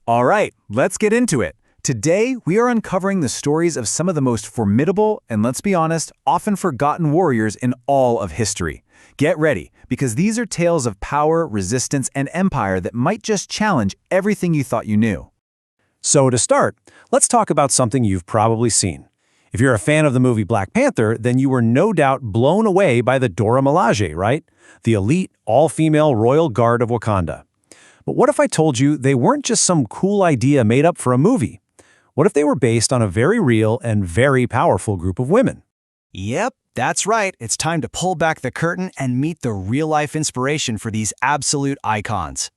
All right, let's get into it. Today, we are uncovering the stories of some of the most formidable and, let's be honest, often forgotten warriors in all of history. Get ready, because these are tales of power, resistance, and empire that might just challenge everything you thought you knew. So to start, let's talk about something you've probably seen. If you're a fan of the movie Black Panther, then you were no doubt blown away by the Dora Milaje, right? The elite, all-female royal guard of Wakanda. But what if I told you they weren't just some cool idea made up for a movie? What if they were based on a very real and very powerful group of women? Yep, that's right. It's time to pull back the curtain and meet the real-life inspiration for these absolute icons.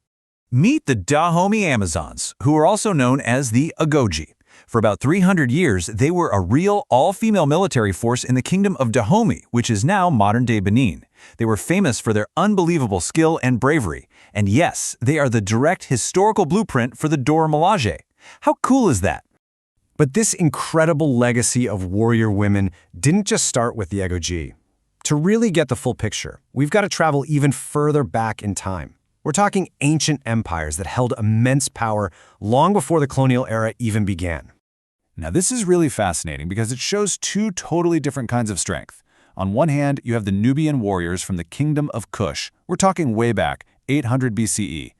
Meet the Dahomey Amazons, who are also known as the Agojie. For about 300 years, they were a real all-female military force in the Kingdom of Dahomey, which is now modern-day Benin. They were famous for their unbelievable skill and bravery. And yes, they are the direct historical blueprint for the Dora Milaje. How cool is that? But this incredible legacy of warrior women didn't just start with the Agojie. To really get the full picture, we've got to travel even further back in time. We're talking ancient empires that held immense power long before the colonial era even began. Now, this is really fascinating because it shows two totally different kinds of strength. On one hand, you have the Nubian warriors from the Kingdom of Kush. We're talking way back, 800 BCE.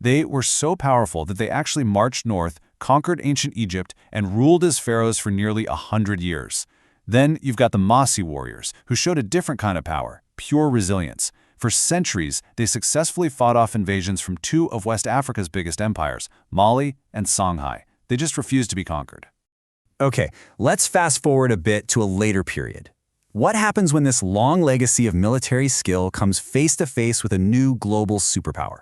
They were so powerful that they actually marched north, conquered ancient Egypt, and ruled as pharaohs for nearly 100 years. Then you've got the Mossi warriors, who showed a different kind of power, pure resilience. For centuries, they successfully fought off invasions from two of West Africa's biggest empires, Mali and Songhai. They just refused to be conquered. Okay, let's fast forward a bit to a later period. What happens when this long legacy of military skill comes face-to-face with a new global superpower?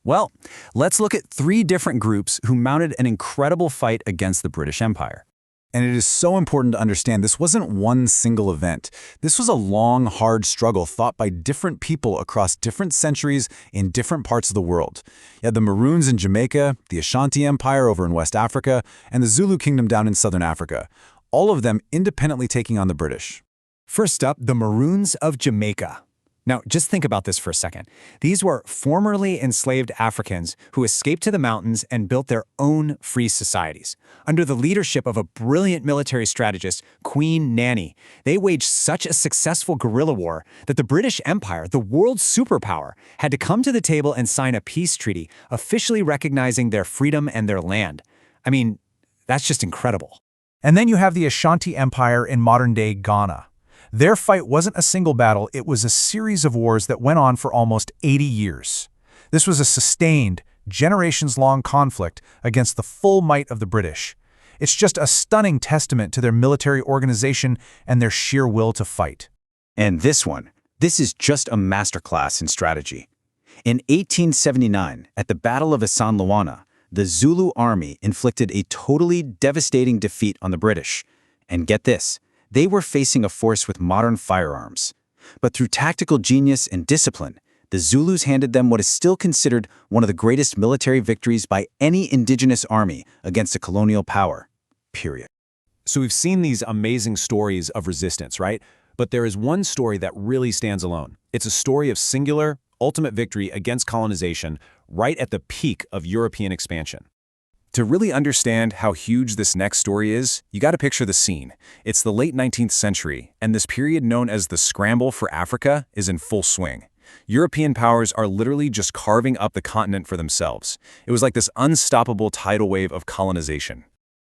Well, let's look at three different groups who mounted an incredible fight against the British Empire. And it is so important to understand this wasn't one single event. This was a long, hard struggle fought by different people across different centuries in different parts of the world. You had the Maroons in Jamaica, the Ashanti Empire over in West Africa, and the Zulu kingdom down in southern Africa, all of them independently taking on the British. First up, the Maroons of Jamaica. Now, just think about this for a second. These were formerly enslaved Africans who escaped to the mountains and built their own free societies. Under the leadership of a brilliant military strategist, Queen Nanny, they waged such a successful guerrilla war that the British Empire, the world's superpower, had to come to the table and sign a peace treaty, officially recognizing their freedom and their land. I mean, that's just incredible. And then you have the Ashanti Empire in modern-day Ghana. Their fight wasn't a single battle, it was a series of wars that went on for almost 80 years. This was a sustained, generations-long conflict against the full might of the British. It's just a stunning testament to their military organization and their sheer will to fight. And this is just a masterclass in strategy. In 1879, at the Battle of Isandlwana, the Zulu army inflicted a totally devastating defeat on the British. And get this, they were facing a force with modern firearms. But through tactical genius and discipline, the Zulus handed them what is still considered one of the greatest military victories by any indigenous army against a colonial power. Period. So we've seen these amazing stories of resistance, right? But there is one story that really stands alone. It's a story of singular, ultimate victory against colonization right at the peak of European expansion. To really understand how huge this next story is, you got to picture the scene. It's the late 19th century, and this period known as the Scramble for Africa is in full swing. European powers are literally just carving up the continent for themselves. It was like this unstoppable tidal wave of colonization.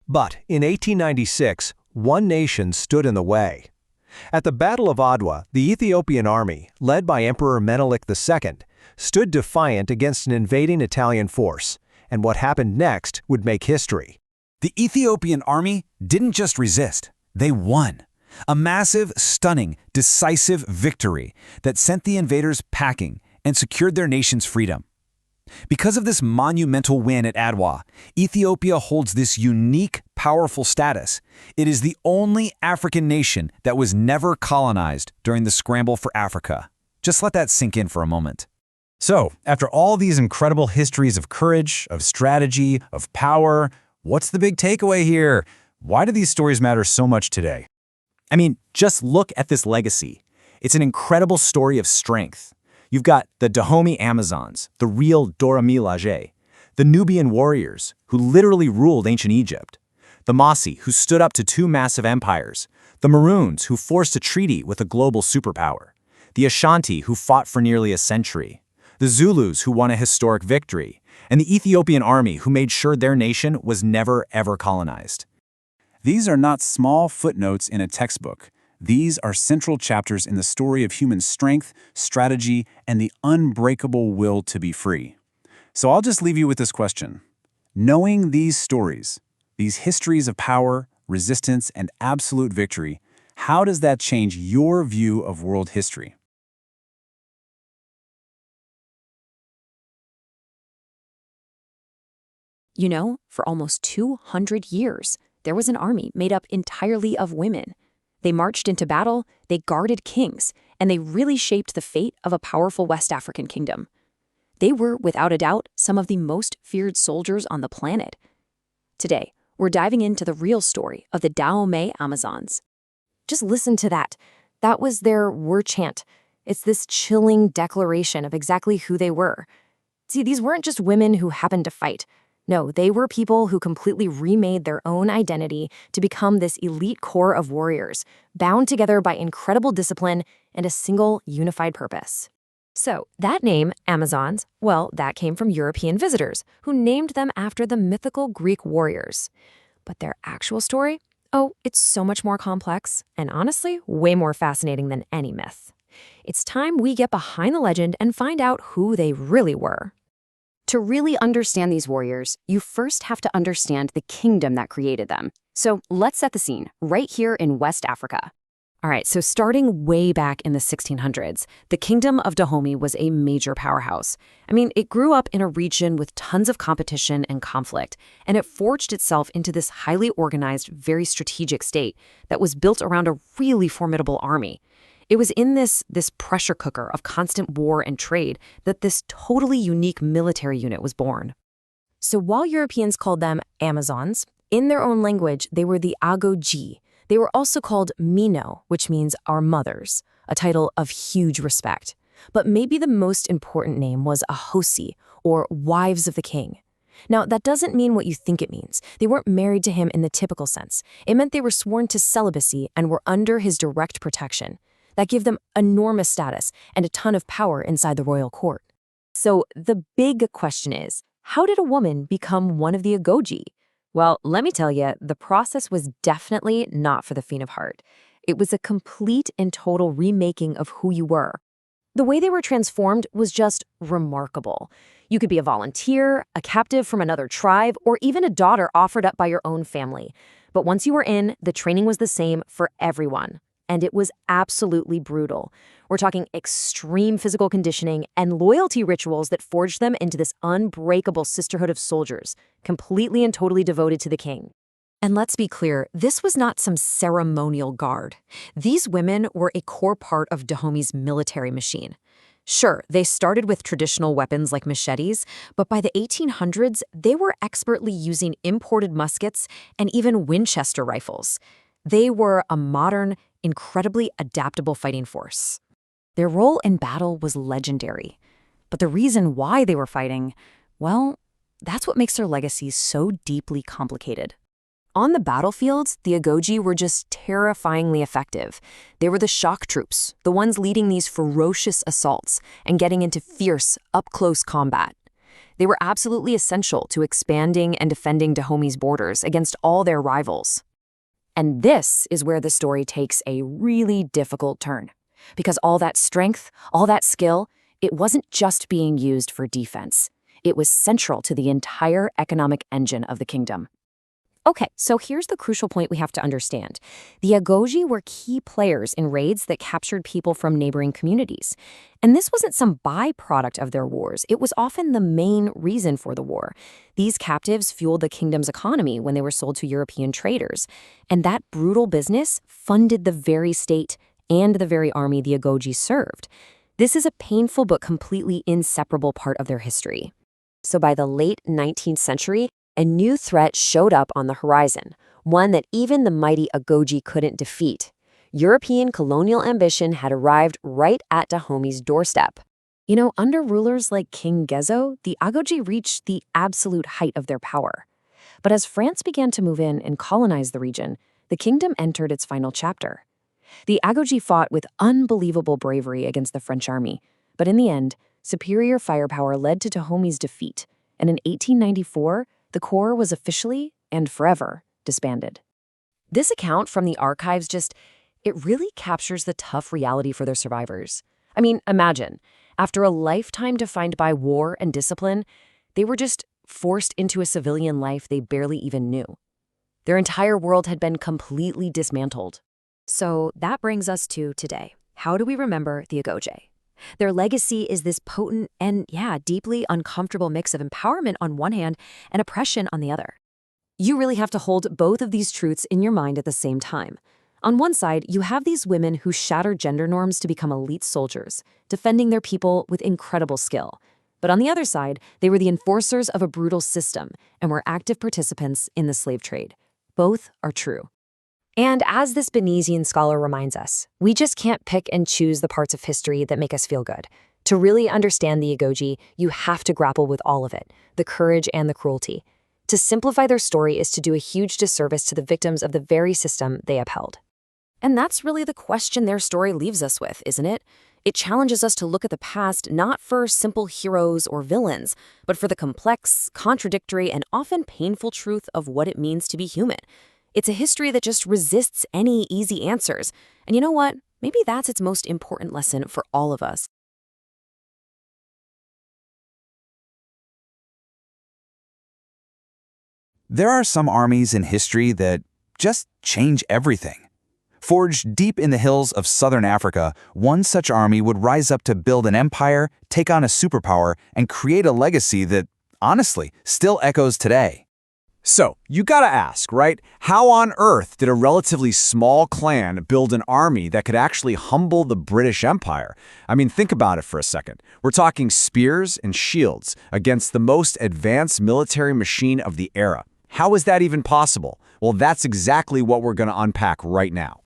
But in 1896, one nation stood in the way. At the Battle of Adwa, the Ethiopian army, led by Emperor Menelik II, stood defiant against an invading Italian force. And what happened next would make history. The Ethiopian army didn't just resist, they won. A massive, stunning, decisive victory that sent the invaders packing and secured their nation's freedom. Because of this monumental win at Adwa, Ethiopia holds this unique, powerful status. It is the only African nation that was never colonized during the scramble for Africa. Just let that sink in for a moment. So, after all these incredible histories of courage, of strategy, of power, what's the big takeaway here? Why do these stories matter so much today? I mean, just look at this legacy. It's an incredible story of strength. You've got the Dahomey Amazons, the real Dora Milaje, The Nubian warriors, who literally ruled ancient Egypt. The Mossi, who stood up to two massive empires. The Maroons, who forced a treaty with a global superpower. The Ashanti, who fought for nearly a century. The Zulus, who won a historic victory. And the Ethiopian army, who made sure their nation was never, ever colonized. These are not small footnotes in a textbook. These are central chapters in the story of human strength, strategy, and the unbreakable will to be free. So I'll just leave you with this question. Knowing these stories, these histories of power, resistance, and absolute victory, how does that change your view of world history? You know, for almost 200 years, there was an army made up entirely of women. They marched into battle, they guarded kings, and they really shaped the fate of a powerful West African kingdom. They were, without a doubt, some of the most feared soldiers on the planet. Today, we're diving into the real story of the Dahomey Amazons. Just listen to that. That was their war chant. It's this chilling declaration of exactly who they were. See, these weren't just women who happened to fight. No, they were people who completely remade their own identity to become this elite core of warriors, bound together by incredible discipline and a single unified purpose. So, that name, Amazons, well, that came from European visitors, who named them after the mythical Greek warriors. But their actual story? Oh, it's so much more complex, and honestly, way more fascinating than any myth. It's time we get behind the legend and find out who they really were. To really understand these warriors, you first have to understand the kingdom that created them. So let's set the scene, right here in West Africa. All right, so starting way back in the 1600s, the Kingdom of Dahomey was a major powerhouse. I mean, it grew up in a region with tons of competition and conflict, and it forged itself into this highly organized, very strategic state that was built around a really formidable army. It was in this pressure cooker of constant war and trade that this totally unique military unit was born. So while Europeans called them Amazons, in their own language, they were the Agojie. They were also called Mino, which means our mothers, a title of huge respect. But maybe the most important name was Ahosi, or wives of the king. Now, that doesn't mean what you think it means. They weren't married to him in the typical sense. It meant they were sworn to celibacy and were under his direct protection. That gave them enormous status and a ton of power inside the royal court. So the big question is, how did a woman become one of the Agojie? Well, let me tell you, the process was definitely not for the faint of heart. It was a complete and total remaking of who you were. The way they were transformed was just remarkable. You could be a volunteer, a captive from another tribe, or even a daughter offered up by your own family. But once you were in, the training was the same for everyone. And it was absolutely brutal. We're talking extreme physical conditioning and loyalty rituals that forged them into this unbreakable sisterhood of soldiers, completely and totally devoted to the king. And let's be clear, this was not some ceremonial guard. These women were a core part of Dahomey's military machine. Sure, they started with traditional weapons like machetes, but by the 1800s, they were expertly using imported muskets and even Winchester rifles. They were a modern, incredibly adaptable fighting force. Their role in battle was legendary. But the reason why they were fighting, well, that's what makes their legacy so deeply complicated. On the battlefields, the Agojie were just terrifyingly effective. They were the shock troops, the ones leading these ferocious assaults and getting into fierce, up-close combat. They were absolutely essential to expanding and defending Dahomey's borders against all their rivals. And this is where the story takes a really difficult turn. Because all that strength, all that skill, it wasn't just being used for defense. It was central to the entire economic engine of the kingdom. Okay, so here's the crucial point we have to understand. The Agojie were key players in raids that captured people from neighboring communities. And this wasn't some byproduct of their wars. It was often the main reason for the war. These captives fueled the kingdom's economy when they were sold to European traders. And that brutal business funded the very state and the very army the Agojie served. This is a painful but completely inseparable part of their history. So by the late 19th century, a new threat showed up on the horizon, one that even the mighty Agojie couldn't defeat. European colonial ambition had arrived right at Dahomey's doorstep. You know, under rulers like King Gezo, the Agojie reached the absolute height of their power. But as France began to move in and colonize the region, the kingdom entered its final chapter. The Agojie fought with unbelievable bravery against the French army, but in the end, superior firepower led to Dahomey's defeat, and in 1894, the corps was officially and forever disbanded. This account from the archives it really captures the tough reality for their survivors. I mean, imagine, after a lifetime defined by war and discipline, they were just forced into a civilian life they barely even knew. Their entire world had been completely dismantled. So that brings us to today. How do we remember the Agojie? Their legacy is this potent and, deeply uncomfortable mix of empowerment on one hand and oppression on the other. You really have to hold both of these truths in your mind at the same time. On one side, you have these women who shatter gender norms to become elite soldiers, defending their people with incredible skill. But on the other side, they were the enforcers of a brutal system and were active participants in the slave trade. Both are true. And as this Benizian scholar reminds us, we just can't pick and choose the parts of history that make us feel good. To really understand the Agojie, you have to grapple with all of it, the courage and the cruelty. To simplify their story is to do a huge disservice to the victims of the very system they upheld. And that's really the question their story leaves us with, isn't it? It challenges us to look at the past not for simple heroes or villains, but for the complex, contradictory, and often painful truth of what it means to be human. It's a history that just resists any easy answers. And you know what? Maybe that's its most important lesson for all of us. There are some armies in history that just change everything. Forged deep in the hills of southern Africa, one such army would rise up to build an empire, take on a superpower, and create a legacy that, honestly, still echoes today. So, you gotta ask, right? How on earth did a relatively small clan build an army that could actually humble the British Empire? I mean, think about it for a second. We're talking spears and shields against the most advanced military machine of the era. How is that even possible? Well, that's exactly what we're gonna unpack right now.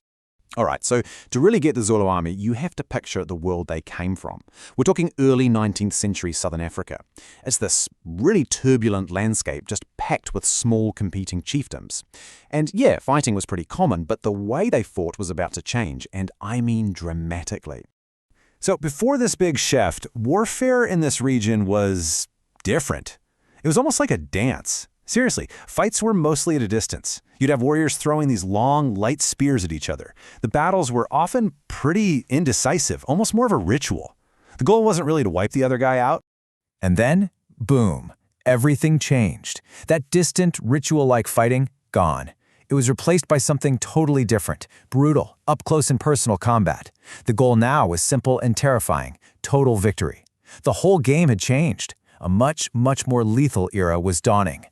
All right, so to really get the Zulu army, you have to picture the world they came from. We're talking early 19th century Southern Africa. It's this really turbulent landscape just packed with small competing chiefdoms. And yeah, fighting was pretty common, but the way they fought was about to change, and I mean dramatically. So before this big shift, warfare in this region was different. It was almost like a dance. Seriously, fights were mostly at a distance. You'd have warriors throwing these long, light spears at each other. The battles were often pretty indecisive, almost more of a ritual. The goal wasn't really to wipe the other guy out. And then, boom, everything changed. That distant, ritual-like fighting, gone. It was replaced by something totally different, brutal, up-close and personal combat. The goal now was simple and terrifying, total victory. The whole game had changed. A much, much more lethal era was dawning.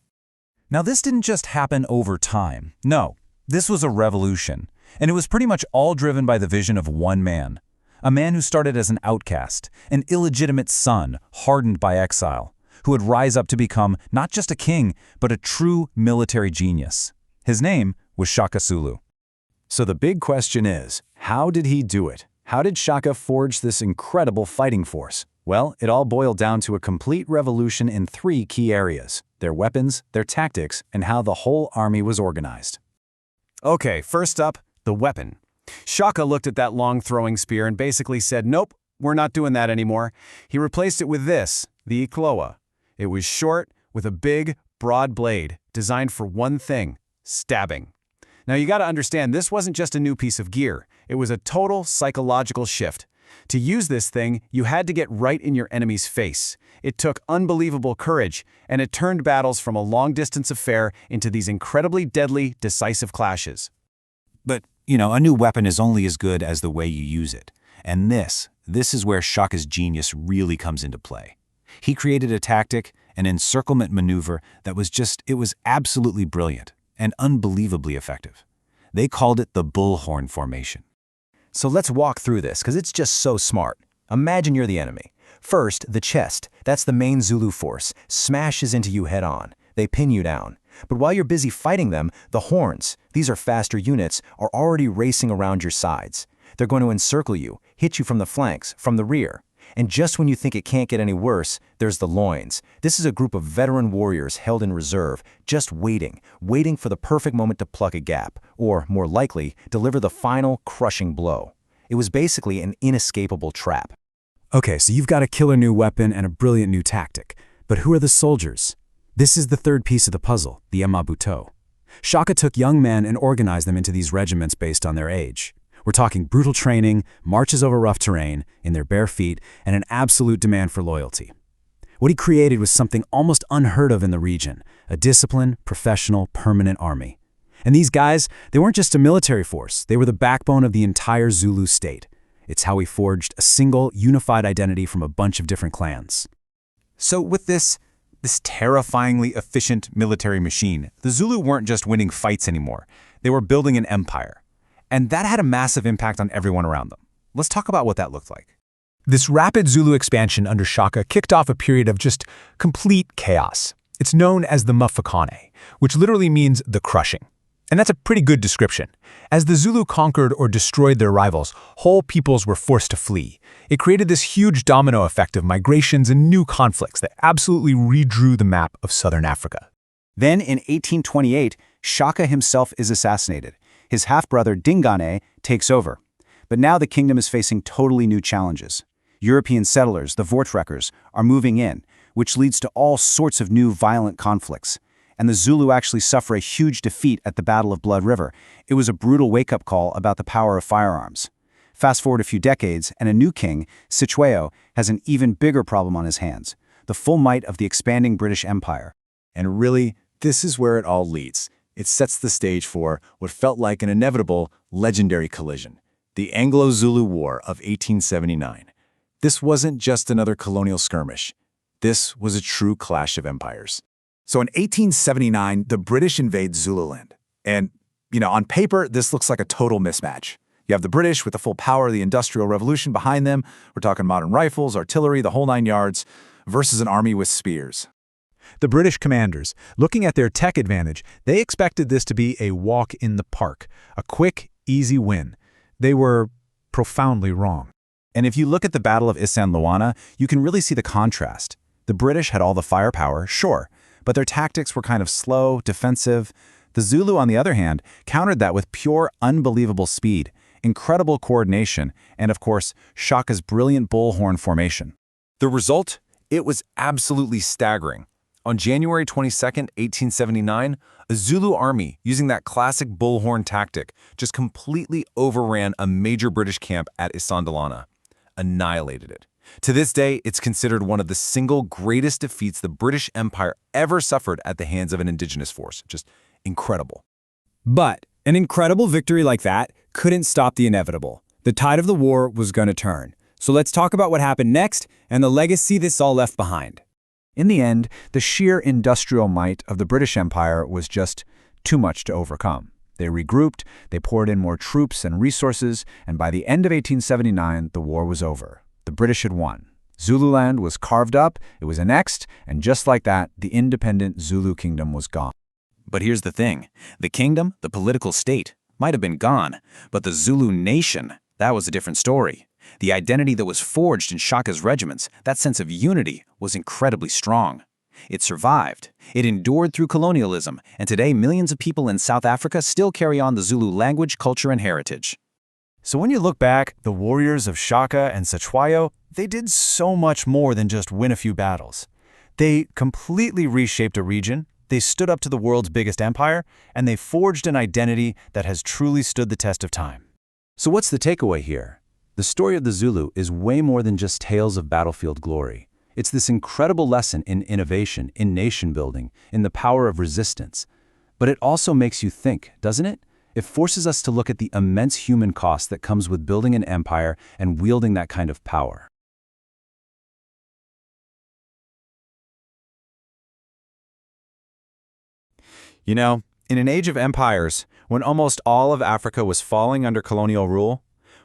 Now, this didn't just happen over time. No, this was a revolution, and it was pretty much all driven by the vision of one man. A man who started as an outcast, an illegitimate son hardened by exile, who would rise up to become not just a king, but a true military genius. His name was Shaka Zulu. So the big question is, how did he do it? How did Shaka forge this incredible fighting force? Well, it all boiled down to a complete revolution in 3 key areas: their weapons, their tactics, and how the whole army was organized. Okay, first up, the weapon. Shaka looked at that long throwing spear and basically said, nope, we're not doing that anymore. He replaced it with this, the Ikloa. It was short, with a big, broad blade, designed for one thing: stabbing. Now you gotta understand, this wasn't just a new piece of gear. It was a total psychological shift. To use this thing, you had to get right in your enemy's face. It took unbelievable courage, and it turned battles from a long-distance affair into these incredibly deadly, decisive clashes. But, a new weapon is only as good as the way you use it. And this is where Shaka's genius really comes into play. He created a tactic, an encirclement maneuver that was absolutely brilliant and unbelievably effective. They called it the bullhorn formation. So let's walk through this, because it's just so smart. Imagine you're the enemy. First, the chest, that's the main Zulu force, smashes into you head on. They pin you down. But while you're busy fighting them, the horns, these are faster units, are already racing around your sides. They're going to encircle you, hit you from the flanks, from the rear. And just when you think it can't get any worse, there's the loins. This is a group of veteran warriors held in reserve, just waiting for the perfect moment to plug a gap, or, more likely, deliver the final, crushing blow. It was basically an inescapable trap. Okay, so you've got a killer new weapon and a brilliant new tactic. But who are the soldiers? This is the third piece of the puzzle, the Emabuto. Shaka took young men and organized them into these regiments based on their age. We're talking brutal training, marches over rough terrain, in their bare feet, and an absolute demand for loyalty. What he created was something almost unheard of in the region, a disciplined, professional, permanent army. And these guys, they weren't just a military force, they were the backbone of the entire Zulu state. It's how he forged a single, unified identity from a bunch of different clans. So with this terrifyingly efficient military machine, the Zulu weren't just winning fights anymore. They were building an empire. And that had a massive impact on everyone around them. Let's talk about what that looked like. This rapid Zulu expansion under Shaka kicked off a period of just complete chaos. It's known as the Mafakane, which literally means the crushing. And that's a pretty good description. As the Zulu conquered or destroyed their rivals, whole peoples were forced to flee. It created this huge domino effect of migrations and new conflicts that absolutely redrew the map of southern Africa. Then, in 1828, Shaka himself is assassinated. His half-brother Dingane takes over. But now the kingdom is facing totally new challenges. European settlers, the Voortrekkers, are moving in, which leads to all sorts of new violent conflicts. And the Zulu actually suffer a huge defeat at the Battle of Blood River. It was a brutal wake-up call about the power of firearms. Fast forward a few decades, and a new king, Sitshwayo, has an even bigger problem on his hands, the full might of the expanding British Empire. And really, this is where it all leads. It sets the stage for what felt like an inevitable, legendary collision, the Anglo-Zulu War of 1879. This wasn't just another colonial skirmish. This was a true clash of empires. So in 1879, the British invade Zululand. And, on paper, this looks like a total mismatch. You have the British with the full power of the Industrial Revolution behind them. We're talking modern rifles, artillery, the whole 9 yards, versus an army with spears. The British commanders, looking at their tech advantage, they expected this to be a walk in the park, a quick, easy win. They were profoundly wrong. And if you look at the Battle of Isandlwana, you can really see the contrast. The British had all the firepower, sure, but their tactics were kind of slow, defensive. The Zulu, on the other hand, countered that with pure, unbelievable speed, incredible coordination, and of course, Shaka's brilliant bullhorn formation. The result? It was absolutely staggering. On January 22, 1879, a Zulu army, using that classic bullhorn tactic, just completely overran a major British camp at Isandlwana, annihilated it. To this day, it's considered one of the single greatest defeats the British Empire ever suffered at the hands of an indigenous force. Just incredible. But an incredible victory like that couldn't stop the inevitable. The tide of the war was going to turn. So let's talk about what happened next and the legacy this all left behind. In the end, the sheer industrial might of the British Empire was just too much to overcome. They regrouped, they poured in more troops and resources, and by the end of 1879, the war was over. The British had won. Zululand was carved up, it was annexed, and just like that, the independent Zulu kingdom was gone. But here's the thing. The kingdom, the political state, might have been gone, but the Zulu nation, that was a different story. The identity that was forged in Shaka's regiments, that sense of unity, was incredibly strong. It survived. It endured through colonialism, and today millions of people in South Africa still carry on the Zulu language, culture, and heritage. So when you look back, the warriors of Shaka and Sitshwayo, they did so much more than just win a few battles. They completely reshaped a region, they stood up to the world's biggest empire, and they forged an identity that has truly stood the test of time. So what's the takeaway here? The story of the Zulu is way more than just tales of battlefield glory. It's this incredible lesson in innovation, in nation building, in the power of resistance. But it also makes you think, doesn't it? It forces us to look at the immense human cost that comes with building an empire and wielding that kind of power. You know, in an age of empires, when almost all of Africa was falling under colonial rule,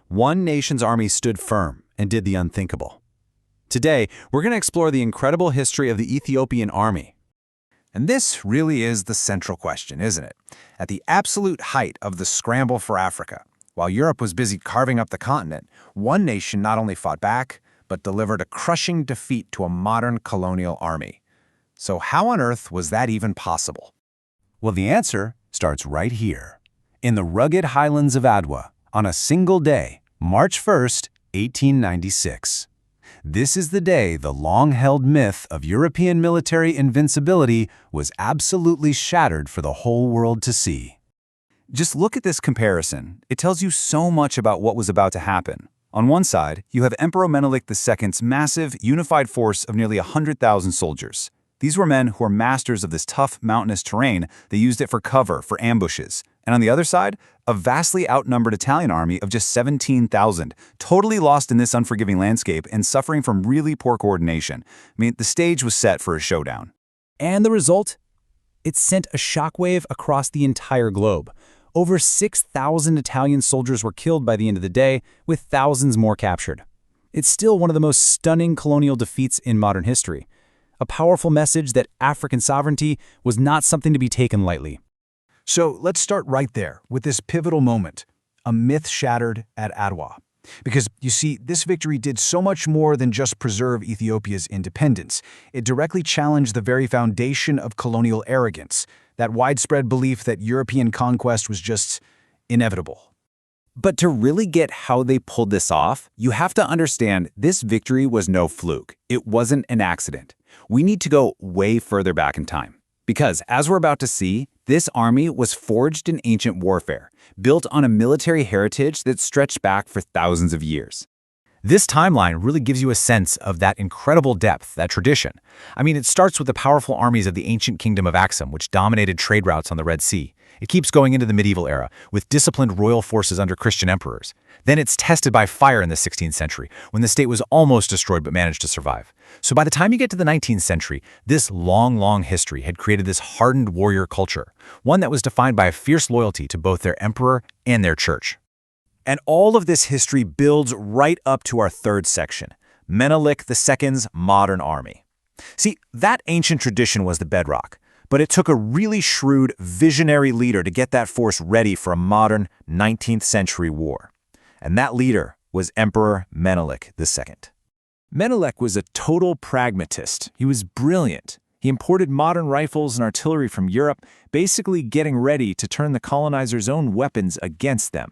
one nation's army stood firm and did the unthinkable. Today, we're going to explore the incredible history of the Ethiopian army. And this really is the central question, isn't it? At the absolute height of the scramble for Africa, while Europe was busy carving up the continent, one nation not only fought back, but delivered a crushing defeat to a modern colonial army. So how on earth was that even possible? Well, the answer starts right here, in the rugged highlands of Adwa, on a single day, March 1st, 1896. This is the day the long-held myth of European military invincibility was absolutely shattered for the whole world to see. Just look at this comparison. It tells you so much about what was about to happen. On one side, you have Emperor Menelik II's massive, unified force of nearly 100,000 soldiers. These were men who were masters of this tough, mountainous terrain. They used it for cover, for ambushes. And on the other side, a vastly outnumbered Italian army of just 17,000, totally lost in this unforgiving landscape and suffering from really poor coordination. I mean, the stage was set for a showdown. And the result? It sent a shockwave across the entire globe. Over 6,000 Italian soldiers were killed by the end of the day, with thousands more captured. It's still one of the most stunning colonial defeats in modern history. A powerful message that African sovereignty was not something to be taken lightly. So let's start right there with this pivotal moment, a myth shattered at Adwa. Because, you see, this victory did so much more than just preserve Ethiopia's independence. It directly challenged the very foundation of colonial arrogance, that widespread belief that European conquest was just inevitable. But to really get how they pulled this off, you have to understand this victory was no fluke. It wasn't an accident. We need to go way further back in time. Because, as we're about to see, this army was forged in ancient warfare, built on a military heritage that stretched back for thousands of years. This timeline really gives you a sense of that incredible depth, that tradition. I mean, it starts with the powerful armies of the ancient Kingdom of Axum, which dominated trade routes on the Red Sea. It keeps going into the medieval era, with disciplined royal forces under Christian emperors. Then it's tested by fire in the 16th century, when the state was almost destroyed but managed to survive. So by the time you get to the 19th century, this long history had created this hardened warrior culture, one that was defined by a fierce loyalty to both their emperor and their church. And all of this history builds right up to our third section, Menelik II's modern army. See, that ancient tradition was the bedrock, but it took a really shrewd, visionary leader to get that force ready for a modern 19th century war. And that leader was Emperor Menelik II. Menelik was a total pragmatist. He was brilliant. He imported modern rifles and artillery from Europe, basically getting ready to turn the colonizers' own weapons against them.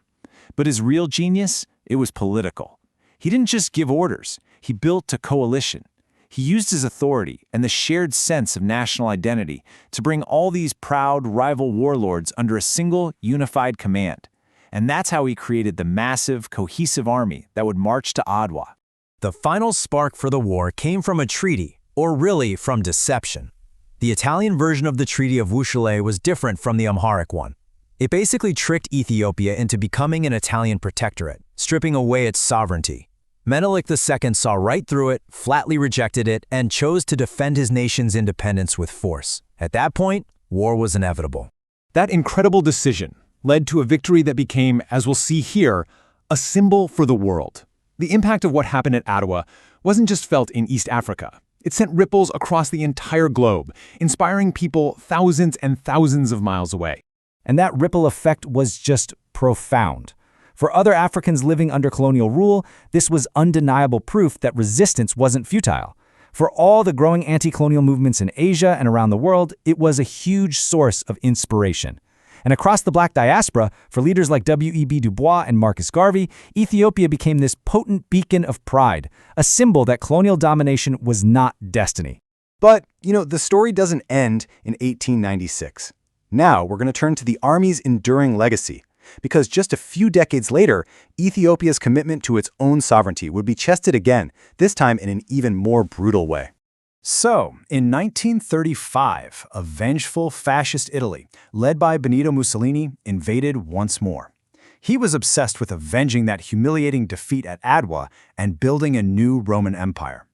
But his real genius, it was political. He didn't just give orders, he built a coalition. He used his authority and the shared sense of national identity to bring all these proud rival warlords under a single, unified command. And that's how he created the massive, cohesive army that would march to Adwa. The final spark for the war came from a treaty, or really from deception. The Italian version of the Treaty of Wuchale was different from the Amharic one. It basically tricked Ethiopia into becoming an Italian protectorate, stripping away its sovereignty. Menelik II saw right through it, flatly rejected it, and chose to defend his nation's independence with force. At that point, war was inevitable. That incredible decision led to a victory that became, as we'll see here, a symbol for the world. The impact of what happened at Adwa wasn't just felt in East Africa. It sent ripples across the entire globe, inspiring people thousands and thousands of miles away. And that ripple effect was just profound. For other Africans living under colonial rule, this was undeniable proof that resistance wasn't futile. For all the growing anti-colonial movements in Asia and around the world, it was a huge source of inspiration. And across the Black diaspora, for leaders like W.E.B. Du Bois and Marcus Garvey, Ethiopia became this potent beacon of pride, a symbol that colonial domination was not destiny. But, the story doesn't end in 1896. Now we're going to turn to the army's enduring legacy, because just a few decades later, Ethiopia's commitment to its own sovereignty would be tested again, this time in an even more brutal way. So, in 1935, a vengeful fascist Italy, led by Benito Mussolini, invaded once more. He was obsessed with avenging that humiliating defeat at Adwa and building a new Roman Empire.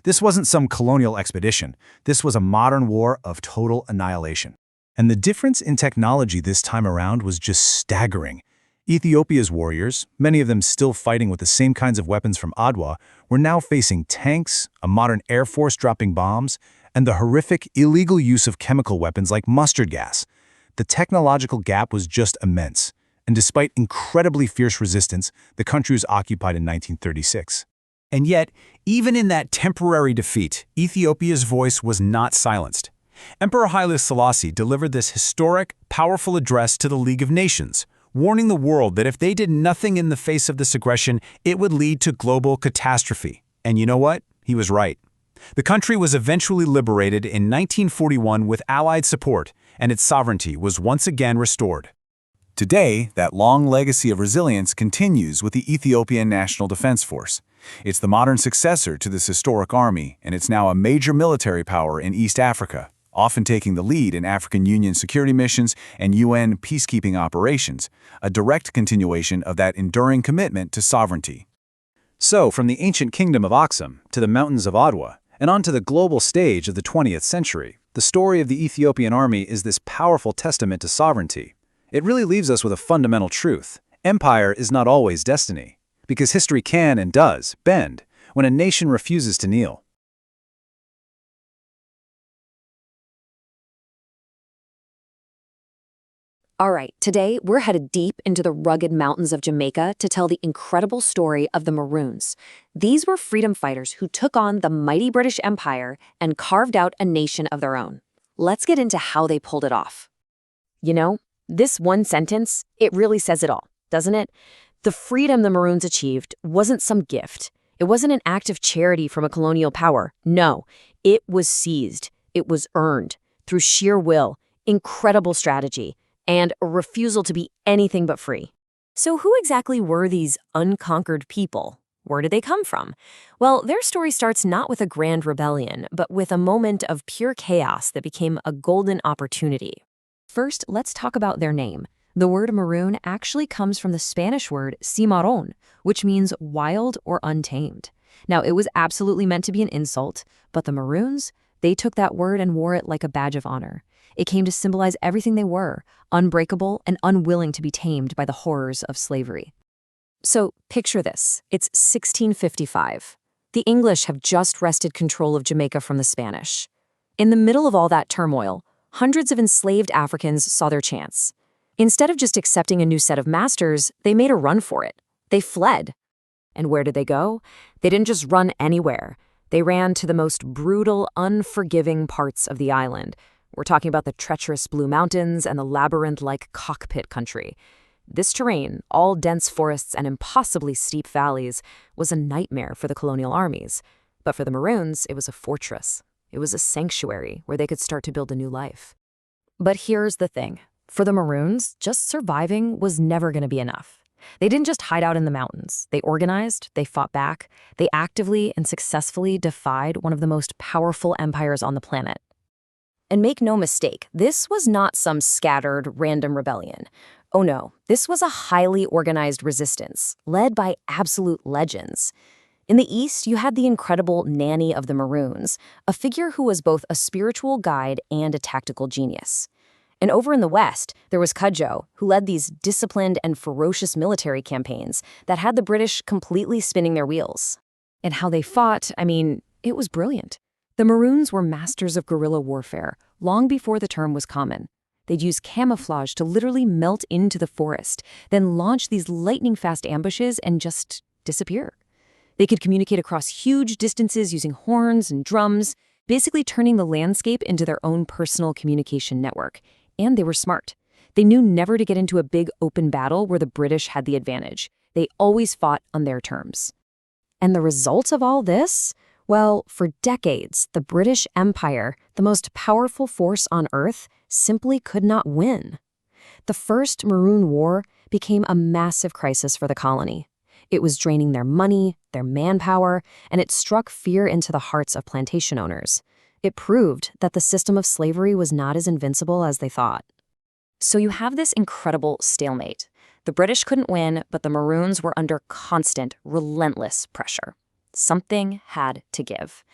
This wasn't some colonial expedition. This was a modern war of total annihilation. And the difference in technology this time around was just staggering. Ethiopia's warriors, many of them still fighting with the same kinds of weapons from Adwa, were now facing tanks, a modern air force dropping bombs, and the horrific, illegal use of chemical weapons like mustard gas. The technological gap was just immense, and despite incredibly fierce resistance, the country was occupied in 1936. And yet, even in that temporary defeat, Ethiopia's voice was not silenced. Emperor Haile Selassie delivered this historic, powerful address to the League of Nations, warning the world that if they did nothing in the face of this aggression, it would lead to global catastrophe. And you know what? He was right. The country was eventually liberated in 1941 with Allied support, and its sovereignty was once again restored. Today, that long legacy of resilience continues with the Ethiopian National Defense Force. It's the modern successor to this historic army, and it's now a major military power in East Africa, often taking the lead in African Union security missions and UN peacekeeping operations, a direct continuation of that enduring commitment to sovereignty. So, from the ancient kingdom of Aksum to the mountains of Adwa, and onto the global stage of the 20th century, the story of the Ethiopian army is this powerful testament to sovereignty. It really leaves us with a fundamental truth. Empire is not always destiny, because history can and does bend when a nation refuses to kneel. All right, today we're headed deep into the rugged mountains of Jamaica to tell the incredible story of the Maroons. These were freedom fighters who took on the mighty British Empire and carved out a nation of their own. Let's get into how they pulled it off. You know, this one sentence, it really says it all, doesn't it? The freedom the Maroons achieved wasn't some gift. It wasn't an act of charity from a colonial power. No, it was seized. It was earned through sheer will, incredible strategy, and a refusal to be anything but free. So who exactly were these unconquered people? Where did they come from? Well, their story starts not with a grand rebellion, but with a moment of pure chaos that became a golden opportunity. First, let's talk about their name. The word maroon actually comes from the Spanish word cimarron, which means wild or untamed. Now, it was absolutely meant to be an insult, but the Maroons, they took that word and wore it like a badge of honor. It came to symbolize everything they were, unbreakable and unwilling to be tamed by the horrors of slavery. So picture this. It's 1655. The English have just wrested control of Jamaica from the Spanish. In the middle of all that turmoil, hundreds of enslaved Africans saw their chance. Instead of just accepting a new set of masters, they made a run for it. They fled. And where did they go? They didn't just run anywhere. They ran to the most brutal, unforgiving parts of the island. We're talking about the treacherous Blue Mountains and the labyrinth-like cockpit country. This terrain, all dense forests and impossibly steep valleys, was a nightmare for the colonial armies. But for the Maroons, it was a fortress. It was a sanctuary where they could start to build a new life. But here's the thing. For the Maroons, just surviving was never going to be enough. They didn't just hide out in the mountains. They organized, they fought back, they actively and successfully defied one of the most powerful empires on the planet. And make no mistake, this was not some scattered, random rebellion. Oh no, this was a highly organized resistance, led by absolute legends. In the East, you had the incredible Nanny of the Maroons, a figure who was both a spiritual guide and a tactical genius. And over in the West, there was Agojie, who led these disciplined and ferocious military campaigns that had the British completely spinning their wheels. And how they fought, I mean, it was brilliant. The Maroons were masters of guerrilla warfare, long before the term was common. They'd use camouflage to literally melt into the forest, then launch these lightning-fast ambushes and just disappear. They could communicate across huge distances using horns and drums, basically turning the landscape into their own personal communication network. And they were smart. They knew never to get into a big open battle where the British had the advantage. They always fought on their terms. And the result of all this? Well, for decades, the British Empire, the most powerful force on Earth, simply could not win. The First Maroon War became a massive crisis for the colony. It was draining their money, their manpower, and it struck fear into the hearts of plantation owners. It proved that the system of slavery was not as invincible as they thought. So you have this incredible stalemate. The British couldn't win, but the Maroons were under constant, relentless pressure. Something had to give.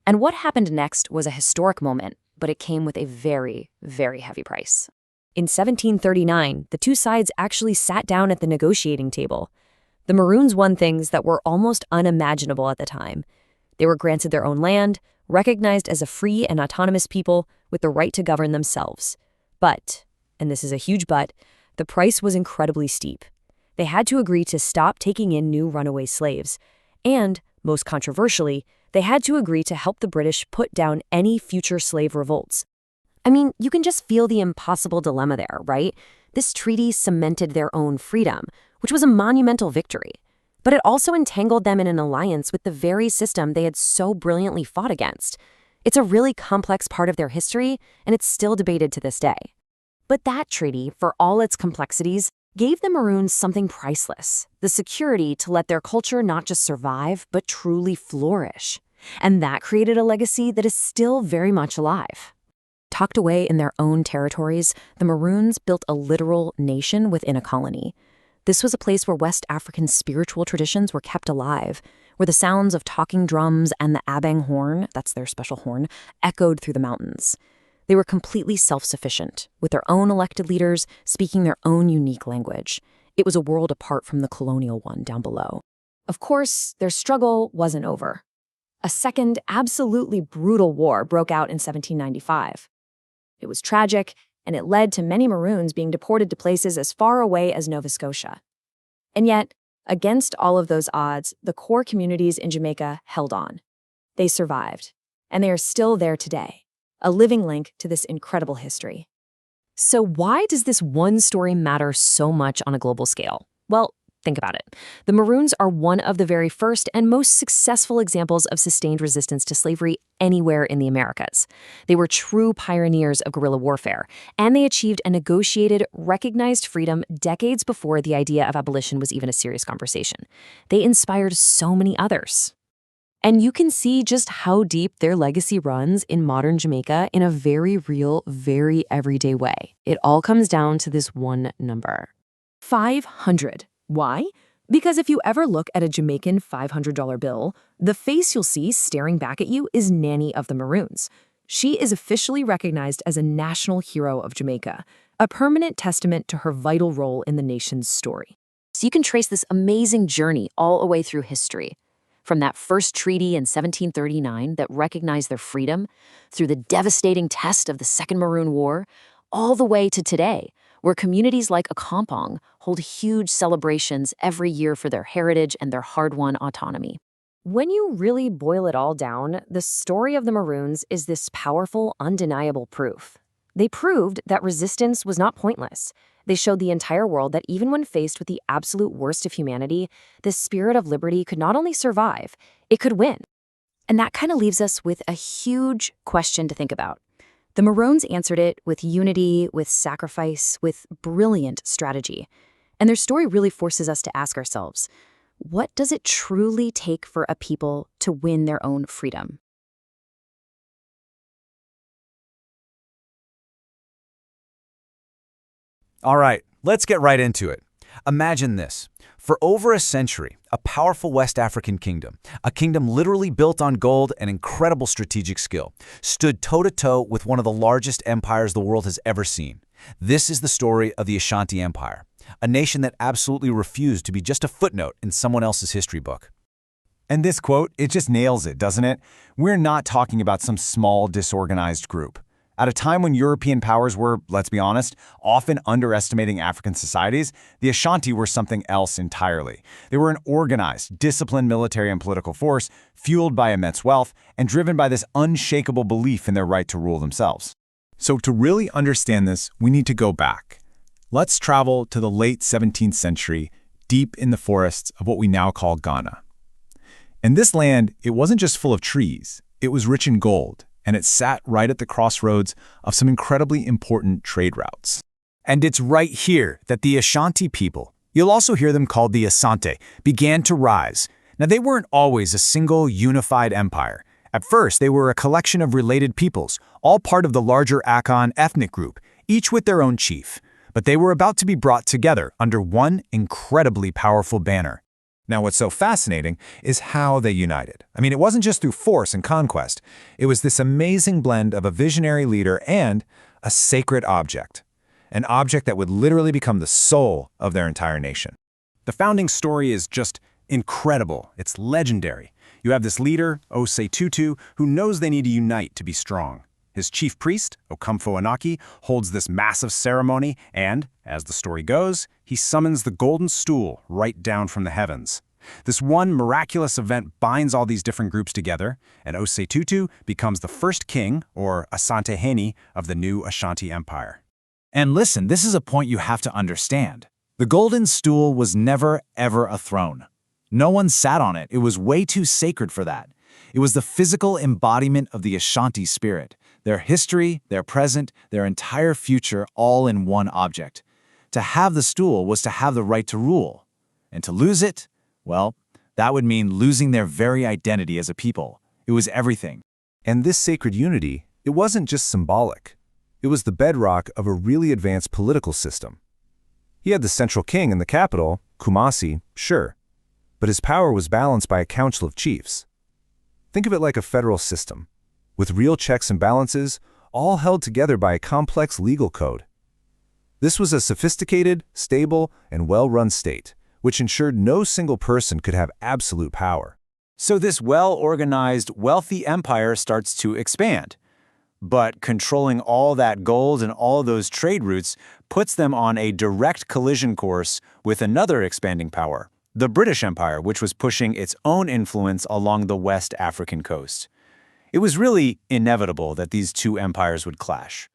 And what happened next was a historic moment, but it came with a very, very heavy price. In 1739, the two sides actually sat down at the negotiating table. The Maroons won things that were almost unimaginable at the time. They were granted their own land, recognized as a free and autonomous people with the right to govern themselves. But, and this is a huge but, the price was incredibly steep. They had to agree to stop taking in new runaway slaves, and Most controversially, they had to agree to help the British put down any future slave revolts. I mean, you can just feel the impossible dilemma there, right? This treaty cemented their own freedom, which was a monumental victory. But it also entangled them in an alliance with the very system they had so brilliantly fought against. It's a really complex part of their history, and it's still debated to this day. But that treaty, for all its complexities, gave the Maroons something priceless, the security to let their culture not just survive, but truly flourish. And that created a legacy that is still very much alive. Tucked away in their own territories, the Maroons built a literal nation within a colony. This was a place where West African spiritual traditions were kept alive, where the sounds of talking drums and the abang horn, that's their special horn, echoed through the mountains. They were completely self-sufficient, with their own elected leaders speaking their own unique language. It was a world apart from the colonial one down below. Of course, their struggle wasn't over. A second, absolutely brutal war broke out in 1795. It was tragic, and it led to many Maroons being deported to places as far away as Nova Scotia. And yet, against all of those odds, the core communities in Jamaica held on. They survived, and they are still there today, a living link to this incredible history. So why does this one story matter so much on a global scale? Well, think about it. The Maroons are one of the very first and most successful examples of sustained resistance to slavery anywhere in the Americas. They were true pioneers of guerrilla warfare, and they achieved a negotiated, recognized freedom decades before the idea of abolition was even a serious conversation. They inspired so many others. And you can see just how deep their legacy runs in modern Jamaica in a very real, very everyday way. It all comes down to this one number: 500. Why? Because if you ever look at a Jamaican $500 bill, the face you'll see staring back at you is Nanny of the Maroons. She is officially recognized as a national hero of Jamaica, a permanent testament to her vital role in the nation's story. So you can trace this amazing journey all the way through history. From that first treaty in 1739 that recognized their freedom, through the devastating test of the Second Maroon War, all the way to today, where communities like Accompong hold huge celebrations every year for their heritage and their hard-won autonomy. When you really boil it all down, the story of the Maroons is this powerful, undeniable proof. They proved that resistance was not pointless. They showed the entire world that even when faced with the absolute worst of humanity, the spirit of liberty could not only survive, it could win. And that kind of leaves us with a huge question to think about. The Maroons answered it with unity, with sacrifice, with brilliant strategy. And their story really forces us to ask ourselves, what does it truly take for a people to win their own freedom? All right, let's get right into it. Imagine this. For over a century, a powerful West African kingdom, a kingdom literally built on gold and incredible strategic skill, stood toe-to-toe with one of the largest empires the world has ever seen. This is the story of the Ashanti Empire, a nation that absolutely refused to be just a footnote in someone else's history book. And this quote, it just nails it, doesn't it? We're not talking about some small, disorganized group. At a time when European powers were, let's be honest, often underestimating African societies, the Ashanti were something else entirely. They were an organized, disciplined military and political force, fueled by immense wealth, and driven by this unshakable belief in their right to rule themselves. So to really understand this, we need to go back. Let's travel to the late 17th century, deep in the forests of what we now call Ghana. And this land, it wasn't just full of trees, it was rich in gold, and it sat right at the crossroads of some incredibly important trade routes. And it's right here that the Ashanti people, you'll also hear them called the Asante, began to rise. Now, they weren't always a single, unified empire. At first, they were a collection of related peoples, all part of the larger Akan ethnic group, each with their own chief. But they were about to be brought together under one incredibly powerful banner. Now, what's so fascinating is how they united. I mean, it wasn't just through force and conquest. It was this amazing blend of a visionary leader and a sacred object. An object that would literally become the soul of their entire nation. The founding story is just incredible. It's legendary. You have this leader, Osei Tutu, who knows they need to unite to be strong. His chief priest, Okomfo Anaki, holds this massive ceremony and, as the story goes, he summons the golden stool right down from the heavens. This one miraculous event binds all these different groups together, and Osei Tutu becomes the first king, or Asante of the new Ashanti Empire. And listen, this is a point you have to understand. The golden stool was never, ever a throne. No one sat on it. It was way too sacred for that. It was the physical embodiment of the Ashanti spirit, their history, their present, their entire future, all in one object. To have the stool was to have the right to rule. And to lose it, well, that would mean losing their very identity as a people. It was everything. And this sacred unity, it wasn't just symbolic. It was the bedrock of a really advanced political system. He had the central king in the capital, Kumasi, sure, but his power was balanced by a council of chiefs. Think of it like a federal system, with real checks and balances, all held together by a complex legal code. This was a sophisticated, stable, and well-run state, which ensured no single person could have absolute power. So this well-organized, wealthy empire starts to expand. But controlling all that gold and all those trade routes puts them on a direct collision course with another expanding power, the British Empire, which was pushing its own influence along the West African coast. It was really inevitable that these two empires would clash.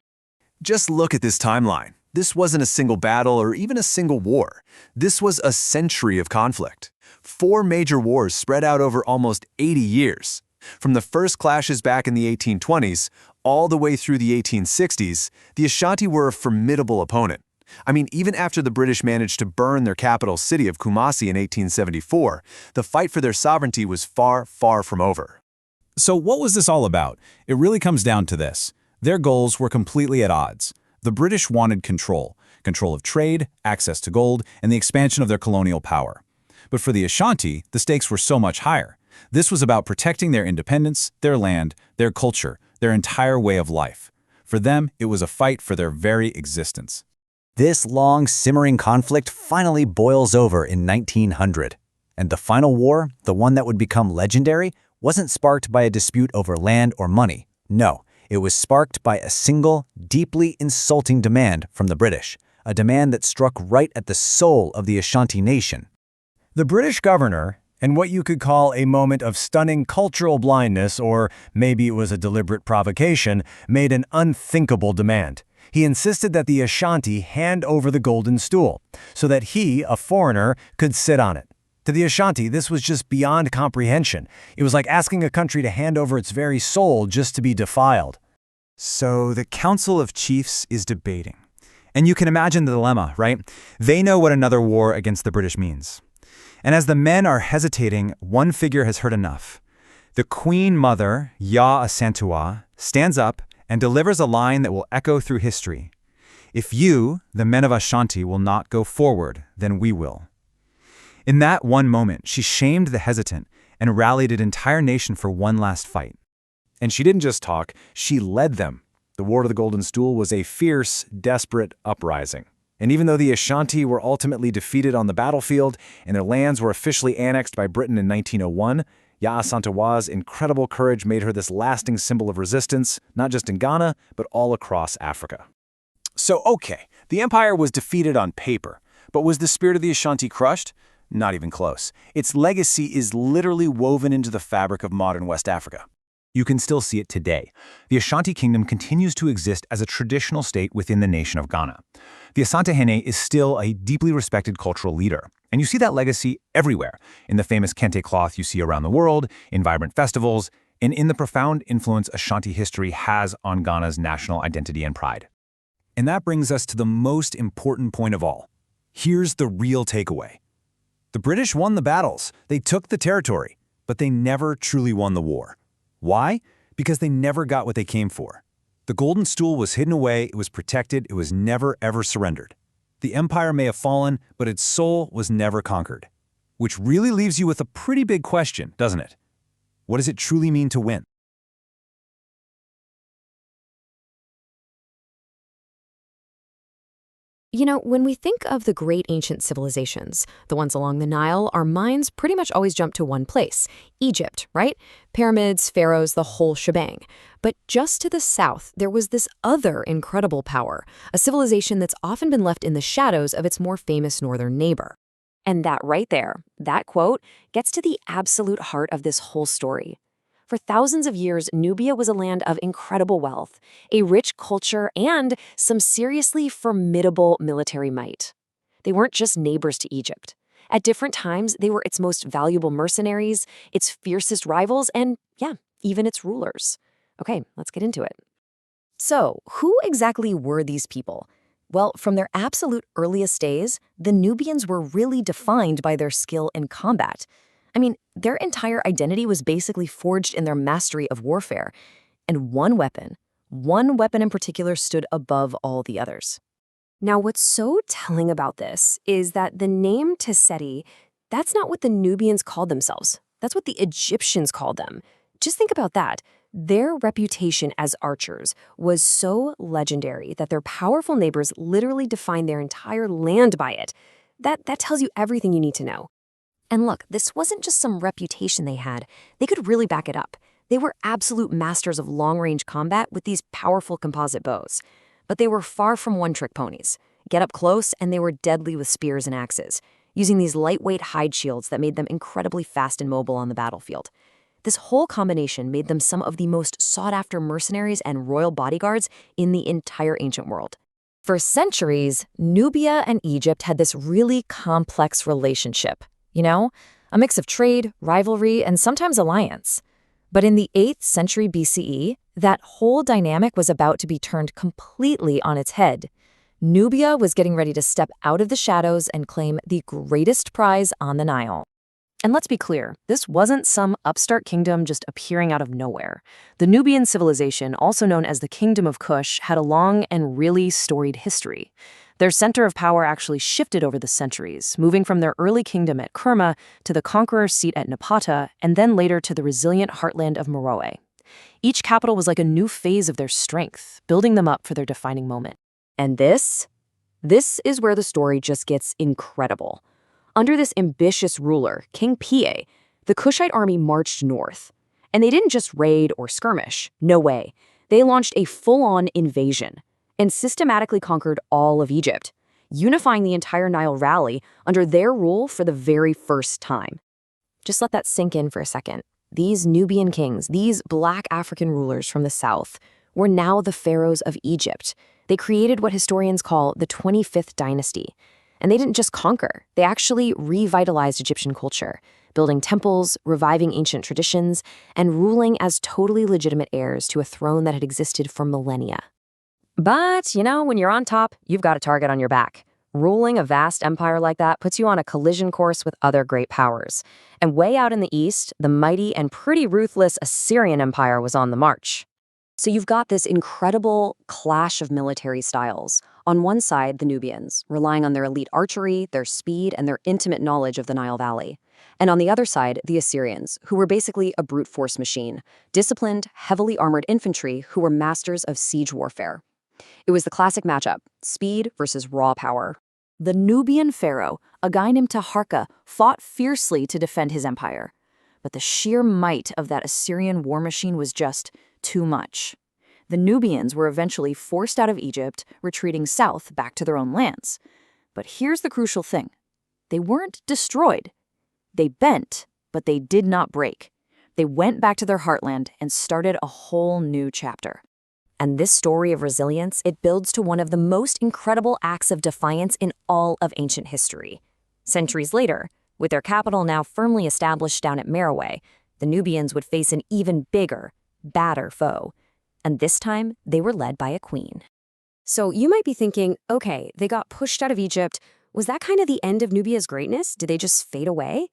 Just look at this timeline. This wasn't a single battle or even a single war. This was a century of conflict. 4 major wars spread out over almost 80 years. From the first clashes back in the 1820s all the way through the 1860s, the Ashanti were a formidable opponent. I mean, even after the British managed to burn their capital city of Kumasi in 1874, the fight for their sovereignty was far, far from over. So what was this all about? It really comes down to this. Their goals were completely at odds. The British wanted control of trade, access to gold, and the expansion of their colonial power. But for the Ashanti, the stakes were so much higher. This was about protecting their independence, their land, their culture, their entire way of life. For them, it was a fight for their very existence. This long, simmering conflict finally boils over in 1900. And the final war, the one that would become legendary, wasn't sparked by a dispute over land or money. No, it was sparked by a single, deeply insulting demand from the British, a demand that struck right at the soul of the Ashanti nation. The British governor, in what you could call a moment of stunning cultural blindness, or maybe it was a deliberate provocation, made an unthinkable demand. He insisted that the Ashanti hand over the golden stool, so that he, a foreigner, could sit on it. To the Ashanti, this was just beyond comprehension. It was like asking a country to hand over its very soul just to be defiled. So the Council of Chiefs is debating. And you can imagine the dilemma, right? They know what another war against the British means. And as the men are hesitating, one figure has heard enough. The Queen Mother, Ya Asantewaa, stands up and delivers a line that will echo through history. If you, the men of Ashanti, will not go forward, then we will. In that one moment, she shamed the hesitant and rallied an entire nation for one last fight. And she didn't just talk, she led them. The War of the Golden Stool was a fierce, desperate uprising. And even though the Ashanti were ultimately defeated on the battlefield and their lands were officially annexed by Britain in 1901, Ya Asantewaa's incredible courage made her this lasting symbol of resistance, not just in Ghana, but all across Africa. So, okay, the empire was defeated on paper, but was the spirit of the Ashanti crushed? Not even close. Its legacy is literally woven into the fabric of modern West Africa. You can still see it today. The Ashanti Kingdom continues to exist as a traditional state within the nation of Ghana. The Asante is still a deeply respected cultural leader, and you see that legacy everywhere, in the famous kente cloth you see around the world, in vibrant festivals, and in the profound influence Ashanti history has on Ghana's national identity and pride. And that brings us to the most important point of all. Here's the real takeaway. The British won the battles, they took the territory, but they never truly won the war. Why? Because they never got what they came for. The golden stool was hidden away, it was protected, it was never ever surrendered. The empire may have fallen, but its soul was never conquered. Which really leaves you with a pretty big question, doesn't it? What does it truly mean to win? You know, when we think of the great ancient civilizations, the ones along the Nile, our minds pretty much always jump to one place, Egypt, right? Pyramids, pharaohs, the whole shebang. But just to the south, there was this other incredible power, a civilization that's often been left in the shadows of its more famous northern neighbor. And that right there, that quote, gets to the absolute heart of this whole story. For thousands of years, Nubia was a land of incredible wealth, a rich culture, and some seriously formidable military might. They weren't just neighbors to Egypt. At different times, they were its most valuable mercenaries, its fiercest rivals, and, yeah, even its rulers. Okay, let's get into it. So, who exactly were these people? Well, from their absolute earliest days, the Nubians were really defined by their skill in combat. I mean, their entire identity was basically forged in their mastery of warfare. And one weapon in particular stood above all the others. Now, what's so telling about this is that the name Tesseti, that's not what the Nubians called themselves. That's what the Egyptians called them. Just think about that. Their reputation as archers was so legendary that their powerful neighbors literally defined their entire land by it. That tells you everything you need to know. And look, this wasn't just some reputation they had. They could really back it up. They were absolute masters of long-range combat with these powerful composite bows. But they were far from one-trick ponies. Get up close, and they were deadly with spears and axes, using these lightweight hide shields that made them incredibly fast and mobile on the battlefield. This whole combination made them some of the most sought-after mercenaries and royal bodyguards in the entire ancient world. For centuries, Nubia and Egypt had this really complex relationship. A mix of trade, rivalry, and sometimes alliance. But in the 8th century BCE, that whole dynamic was about to be turned completely on its head. Nubia was getting ready to step out of the shadows and claim the greatest prize on the Nile. And let's be clear, this wasn't some upstart kingdom just appearing out of nowhere. The Nubian civilization, also known as the Kingdom of Kush, had a long and really storied history. Their center of power actually shifted over the centuries, moving from their early kingdom at Kerma to the conqueror's seat at Napata, and then later to the resilient heartland of Meroe. Each capital was like a new phase of their strength, building them up for their defining moment. And this is where the story just gets incredible. Under this ambitious ruler, King Pie, the Kushite army marched north. And they didn't just raid or skirmish. No way. They launched a full-on invasion and systematically conquered all of Egypt, unifying the entire Nile Valley under their rule for the very first time. Just let that sink in for a second. These Nubian kings, these black African rulers from the south, were now the pharaohs of Egypt. They created what historians call the 25th dynasty. And they didn't just conquer, they actually revitalized Egyptian culture, building temples, reviving ancient traditions, and ruling as totally legitimate heirs to a throne that had existed for millennia. But, when you're on top, you've got a target on your back. Ruling a vast empire like that puts you on a collision course with other great powers. And way out in the east, the mighty and pretty ruthless Assyrian Empire was on the march. So you've got this incredible clash of military styles. On one side, the Nubians, relying on their elite archery, their speed, and their intimate knowledge of the Nile Valley. And on the other side, the Assyrians, who were basically a brute force machine, disciplined, heavily armored infantry who were masters of siege warfare. It was the classic matchup, speed versus raw power. The Nubian pharaoh, a guy named Taharka, fought fiercely to defend his empire. But the sheer might of that Assyrian war machine was just too much. The Nubians were eventually forced out of Egypt, retreating south back to their own lands. But here's the crucial thing. They weren't destroyed. They bent, but they did not break. They went back to their heartland and started a whole new chapter. And this story of resilience, it builds to one of the most incredible acts of defiance in all of ancient history. Centuries later, with their capital now firmly established down at Meroe, the Nubians would face an even bigger, badder foe. And this time, they were led by a queen. So you might be thinking, okay, they got pushed out of Egypt. Was that kind of the end of Nubia's greatness? Did they just fade away?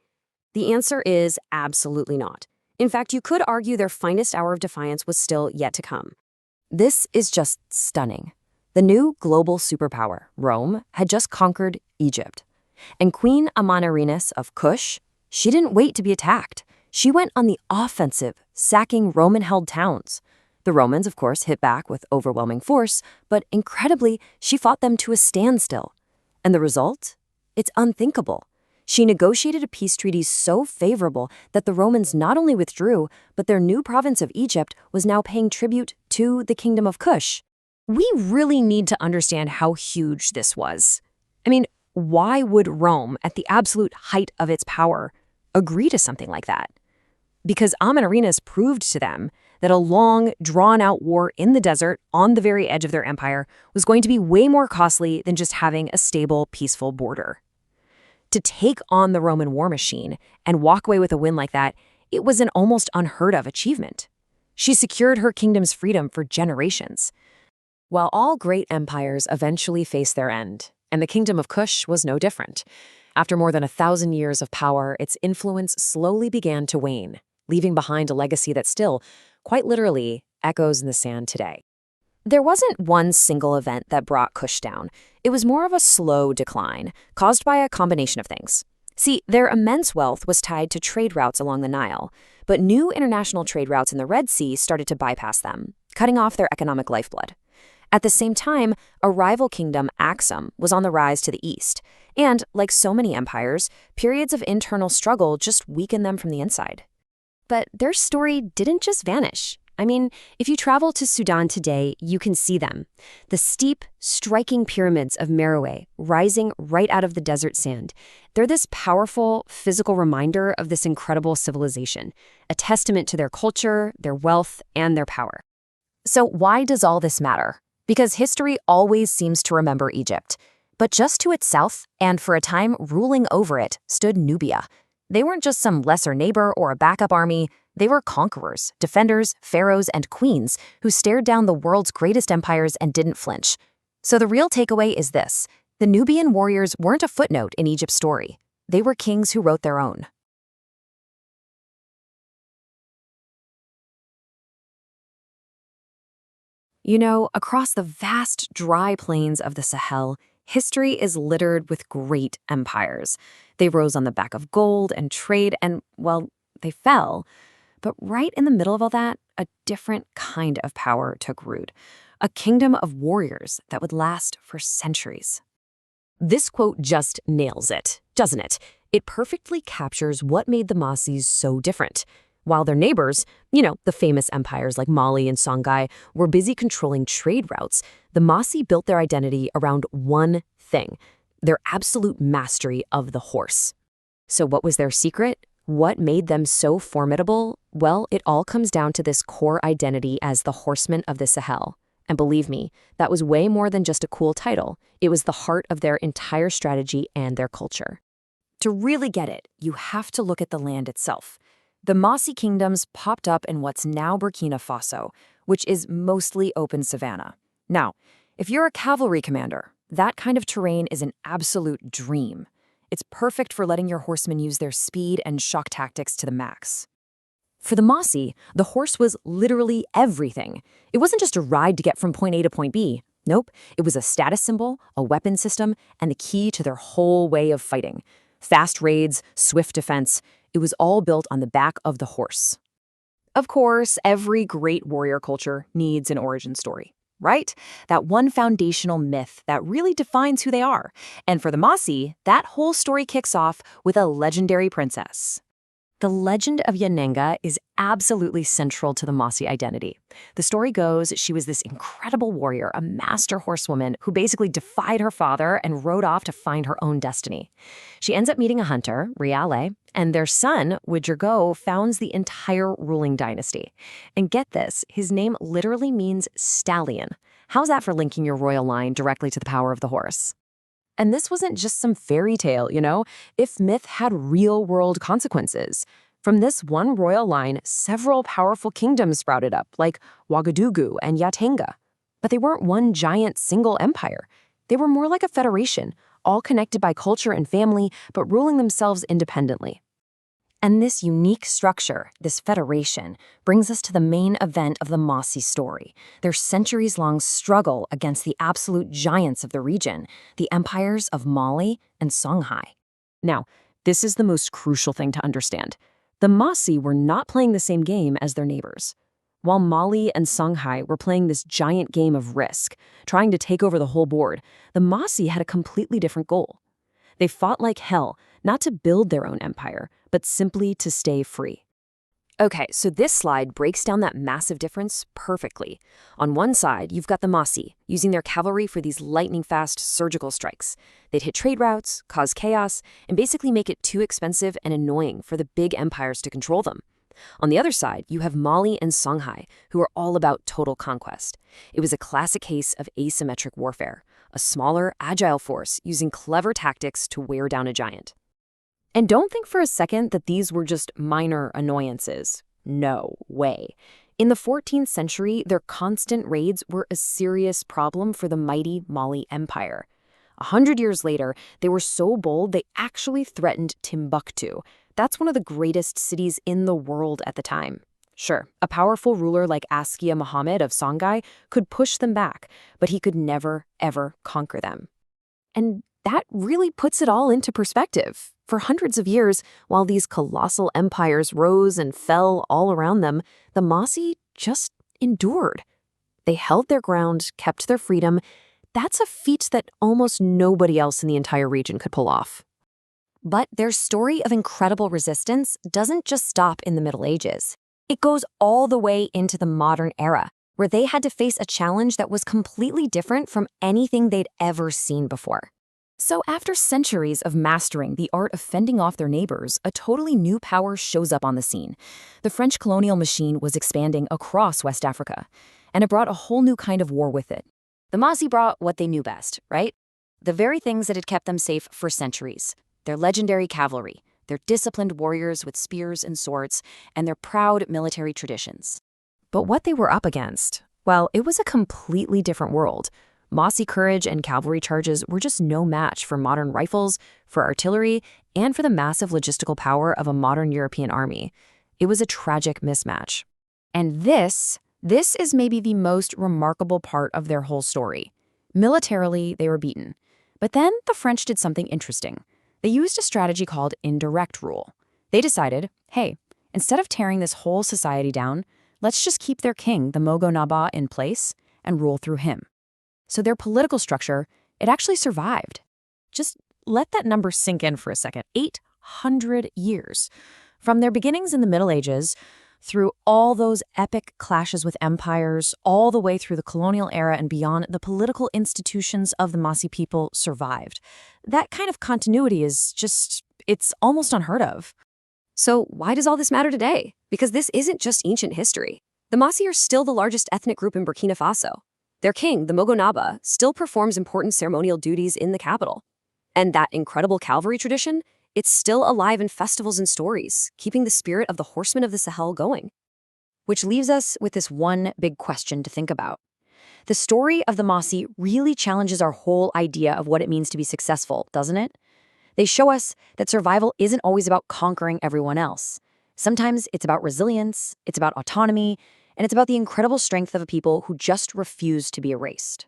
The answer is absolutely not. In fact, you could argue their finest hour of defiance was still yet to come. This is just stunning. The new global superpower, Rome, had just conquered Egypt. And Queen Amanirenas of Kush, she didn't wait to be attacked. She went on the offensive, sacking Roman-held towns. The Romans, of course, hit back with overwhelming force, but incredibly, she fought them to a standstill. And the result? It's unthinkable. She negotiated a peace treaty so favorable that the Romans not only withdrew, but their new province of Egypt was now paying tribute to the Kingdom of Kush. We really need to understand how huge this was. I mean, Why would Rome, at the absolute height of its power, agree to something like that? Because Aminarenas proved to them that a long, drawn-out war in the desert on the very edge of their empire was going to be way more costly than just having a stable, peaceful border. To take on the Roman war machine and walk away with a win like that, it was an almost unheard-of achievement. She secured her kingdom's freedom for generations. While all great empires eventually face their end, and the Kingdom of Kush was no different. After more than 1,000 years of power, its influence slowly began to wane, leaving behind a legacy that still, quite literally, echoes in the sand today. There wasn't one single event that brought Kush down. It was more of a slow decline, caused by a combination of things. See, their immense wealth was tied to trade routes along the Nile, but new international trade routes in the Red Sea started to bypass them, cutting off their economic lifeblood. At the same time, a rival kingdom, Axum, was on the rise to the east, and, like so many empires, periods of internal struggle just weakened them from the inside. But their story didn't just vanish. I mean, if you travel to Sudan today, you can see them. The steep, striking pyramids of Meroe rising right out of the desert sand. They're this powerful, physical reminder of this incredible civilization, a testament to their culture, their wealth, and their power. So why does all this matter? Because history always seems to remember Egypt. But just to its south, and for a time ruling over it, stood Nubia. They weren't just some lesser neighbor or a backup army. They were conquerors, defenders, pharaohs, and queens who stared down the world's greatest empires and didn't flinch. So the real takeaway is this. The Nubian warriors weren't a footnote in Egypt's story. They were kings who wrote their own. You know, across the vast, dry plains of the Sahel, history is littered with great empires. They rose on the back of gold and trade and, well, they fell. But right in the middle of all that, a different kind of power took root. A kingdom of warriors that would last for centuries. This quote just nails it, doesn't it? It perfectly captures what made the Mossis so different. While their neighbors, the famous empires like Mali and Songhai, were busy controlling trade routes, the Mossi built their identity around one thing, their absolute mastery of the horse. So what was their secret? What made them so formidable? Well, it all comes down to this core identity as the horsemen of the Sahel. And believe me, that was way more than just a cool title. It was the heart of their entire strategy and their culture. To really get it, you have to look at the land itself. The Mossi kingdoms popped up in what's now Burkina Faso, which is mostly open savanna. Now, if you're a cavalry commander, that kind of terrain is an absolute dream. It's perfect for letting your horsemen use their speed and shock tactics to the max. For the Mossi, the horse was literally everything. It wasn't just a ride to get from point A to point B. Nope, it was a status symbol, a weapon system, and the key to their whole way of fighting. Fast raids, swift defense, it was all built on the back of the horse. Of course, every great warrior culture needs an origin story, right? That one foundational myth that really defines who they are. And for the Mossi, that whole story kicks off with a legendary princess. The legend of Yanenga is absolutely central to the Mossi identity. The story goes she was this incredible warrior, a master horsewoman who basically defied her father and rode off to find her own destiny. She ends up meeting a hunter, Riale, and their son, Widgergo, founds the entire ruling dynasty. And get this, his name literally means stallion. How's that for linking your royal line directly to the power of the horse? And this wasn't just some fairy tale, If myth had real-world consequences. From this one royal line, several powerful kingdoms sprouted up, like Ouagadougou and Yatenga. But they weren't one giant single empire. They were more like a federation, all connected by culture and family, but ruling themselves independently. And this unique structure, this federation, brings us to the main event of the Mossi story, their centuries-long struggle against the absolute giants of the region, the empires of Mali and Songhai. Now, this is the most crucial thing to understand. The Mossi were not playing the same game as their neighbors. While Mali and Songhai were playing this giant game of risk, trying to take over the whole board, the Mossi had a completely different goal. They fought like hell, not to build their own empire, but simply to stay free. Okay, so this slide breaks down that massive difference perfectly. On one side, you've got the Mossi, using their cavalry for these lightning-fast surgical strikes. They'd hit trade routes, cause chaos, and basically make it too expensive and annoying for the big empires to control them. On the other side, you have Mali and Songhai, who are all about total conquest. It was a classic case of asymmetric warfare, a smaller, agile force using clever tactics to wear down a giant. And don't think for a second that these were just minor annoyances. No way. In the 14th century, their constant raids were a serious problem for the mighty Mali Empire. 100 years later, they were so bold they actually threatened Timbuktu. That's one of the greatest cities in the world at the time. Sure, a powerful ruler like Askia Muhammad of Songhai could push them back, but he could never, ever conquer them. And that really puts it all into perspective. For hundreds of years, while these colossal empires rose and fell all around them, the Mossi just endured. They held their ground, kept their freedom. That's a feat that almost nobody else in the entire region could pull off. But their story of incredible resistance doesn't just stop in the Middle Ages. It goes all the way into the modern era, where they had to face a challenge that was completely different from anything they'd ever seen before. So after centuries of mastering the art of fending off their neighbors, a totally new power shows up on the scene. The French colonial machine was expanding across West Africa, and it brought a whole new kind of war with it. The Mossi brought what they knew best, right? The very things that had kept them safe for centuries. Their legendary cavalry, their disciplined warriors with spears and swords, and their proud military traditions. But what they were up against, well, it was a completely different world. Mossi courage and cavalry charges were just no match for modern rifles, for artillery, and for the massive logistical power of a modern European army. It was a tragic mismatch. And this is maybe the most remarkable part of their whole story. Militarily, they were beaten. But then the French did something interesting. They used a strategy called indirect rule. They decided, hey, instead of tearing this whole society down, let's just keep their king, the Mogo Naba, in place and rule through him. So their political structure, it actually survived. Just let that number sink in for a second. 800 years. From their beginnings in the Middle Ages, through all those epic clashes with empires, all the way through the colonial era and beyond, the political institutions of the Mossi people survived. That kind of continuity is just, it's almost unheard of. So why does all this matter today? Because this isn't just ancient history. The Mossi are still the largest ethnic group in Burkina Faso. Their king, the Mogo Naba, still performs important ceremonial duties in the capital. And that incredible cavalry tradition, it's still alive in festivals and stories, keeping the spirit of the horsemen of the Sahel going. Which leaves us with this one big question to think about. The story of the Mossi really challenges our whole idea of what it means to be successful, doesn't it? They show us that survival isn't always about conquering everyone else. Sometimes it's about resilience, it's about autonomy, and it's about the incredible strength of a people who just refuse to be erased.